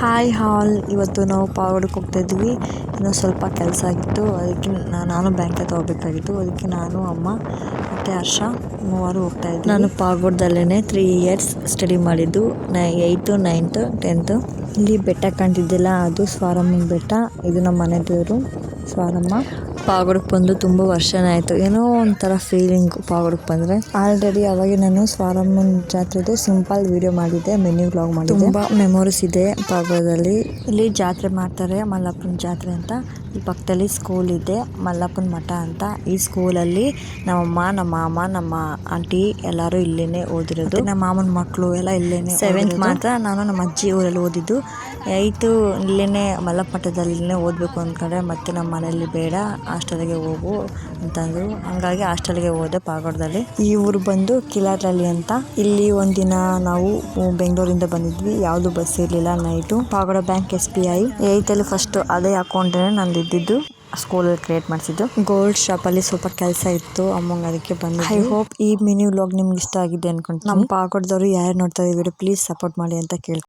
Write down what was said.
Hi ಹಾಲ್, ಇವತ್ತು ನಾವು ಪಾವಗಡಕ್ಕೆ ಹೋಗ್ತಾ ಇದ್ವಿ. ಇನ್ನೂ ಸ್ವಲ್ಪ ಕೆಲಸ ಆಗಿತ್ತು, ಅದಕ್ಕೆ ನಾನು ಬ್ಯಾಂಕ್ ಹತ್ರ ಹೋಗಬೇಕಾಗಿತ್ತು. ಅದಕ್ಕೆ ನಾನು, ಅಮ್ಮ ಮತ್ತು ಹರ್ಷ ಮೂವರು ಹೋಗ್ತಾ ಇದ್ವಿ. ನಾನು ಪಾವಗಡದಲ್ಲೇ 3 ಇಯರ್ಸ್ ಸ್ಟಡಿ ಮಾಡಿದ್ದು, 8th, 9th, 10th. ಇಲ್ಲಿ ಬೆಟ್ಟ ಕಾಣ್ತಿದ್ದಿಲ್ಲ, ಅದು ಸ್ವಾರಮ್ಮನ ಬೆಟ್ಟ. ಇದು ನಮ್ಮ ಮನೆ ದೇವರು ಸ್ವಾರಮ್ಮ. ಪಾವಗಡಕ್ಕೆ ಬಂದು ತುಂಬ ವರ್ಷನೇ ಆಯಿತು. ಏನೋ ಒಂಥರ ಫೀಲಿಂಗು ಪಾವಗಡಕ್ಕೆ ಬಂದರೆ. ಆಲ್ರೆಡಿ ಅವಾಗ ನಾನು ಸ್ವಾರಮ್ಮನ ಜಾತ್ರೆದು ಸಿಂಪಲ್ ವಿಡಿಯೋ ಮಾಡಿದ್ದೆ, ಮಿನಿ ವ್ಲಾಗ್ ಮಾಡಿದ್ದೆ. ತುಂಬ ಮೆಮೊರೀಸ್ ಇದೆ ಪಾವಗಡದಲ್ಲಿ. ಇಲ್ಲಿ ಜಾತ್ರೆ ಮಾಡ್ತಾರೆ, ಮಲ್ಲಪ್ಪನ ಜಾತ್ರೆ ಅಂತ. ಈ ಪಕ್ಕದಲ್ಲಿ ಸ್ಕೂಲ್ ಇದೆ, ಮಲ್ಲಪ್ಪನ ಮಠ ಅಂತ. ಈ ಸ್ಕೂಲಲ್ಲಿ ನಮ್ಮಮ್ಮ, ನಮ್ಮ ಮಾಮ, ನಮ್ಮ ಆಂಟಿ ಎಲ್ಲರೂ ಇಲ್ಲೇನೆ ಓದಿರೋದು. ನಮ್ಮ ಮಾಮನ ಮಕ್ಕಳು ಎಲ್ಲ ಇಲ್ಲೇನೆ. 7th ಮಾತ್ರ ನಾನು ನಮ್ಮ ಅಜ್ಜಿ ಊರಲ್ಲಿ ಓದಿದ್ದು. 8th ಇಲ್ಲೇನೆ ಮಲ್ಲಪ್ಪ ಮಠದಲ್ಲಿನೇ ಓದಬೇಕು ಅಂದ್ಕೊಂಡ್ರೆ, ಮತ್ತೆ ನಮ್ಮ ಮನೆಯಲ್ಲಿ ಬೇಡ, ಹಾಸ್ಟೆಲ್ಗೆ ಹೋಗು ಅಂತಂದರು. ಹಂಗಾಗಿ ಹಾಸ್ಟೆಲ್ಗೆ ಹೋದೆ ಪಾವಗಡದಲ್ಲಿ. ಈ ಊರು ಬಂದು ಕಿಲಾರಳ್ಳಿ ಅಂತ. ಇಲ್ಲಿ ಒಂದಿನ ನಾವು ಬೆಂಗಳೂರಿಂದ ಬಂದಿದ್ವಿ, ಯಾವುದು ಬಸ್ ಇರಲಿಲ್ಲ night. Pavagada bank SBI 8th ಅಲ್ಲಿ ಫಸ್ಟ್ ಅದೇ ಅಕೌಂಟೇ ನಂದು ಇದ್ದಿದ್ದು, ಸ್ಕೂಲಲ್ಲಿ ಕ್ರಿಯೇಟ್ ಮಾಡಿಸಿದ್ದು. ಗೋಲ್ಡ್ ಶಾಪಲ್ಲಿ ಸ್ವಲ್ಪ ಕೆಲಸ ಇತ್ತು ಅಮ್ಮಂಗೆ, ಅದಕ್ಕೆ ಬಂದಿದ್ವಿ. ಐ ಹೋಪ್ ಈ ಮಿನಿ ವ್ಲಾಗ್ ನಿಮ್ಗೆ ಇಷ್ಟ ಆಗಿದೆ ಅನ್ಕೊಂತೀನಿ. ನಮ್ಮ ಪಾವಗಡದವರು ಯಾರು ನೋಡ್ತಾ ಇದ್ದೀವಿ, ಪ್ಲೀಸ್ ಸಪೋರ್ಟ್ ಮಾಡಿ ಅಂತ ಕೇಳ್ತೀನಿ.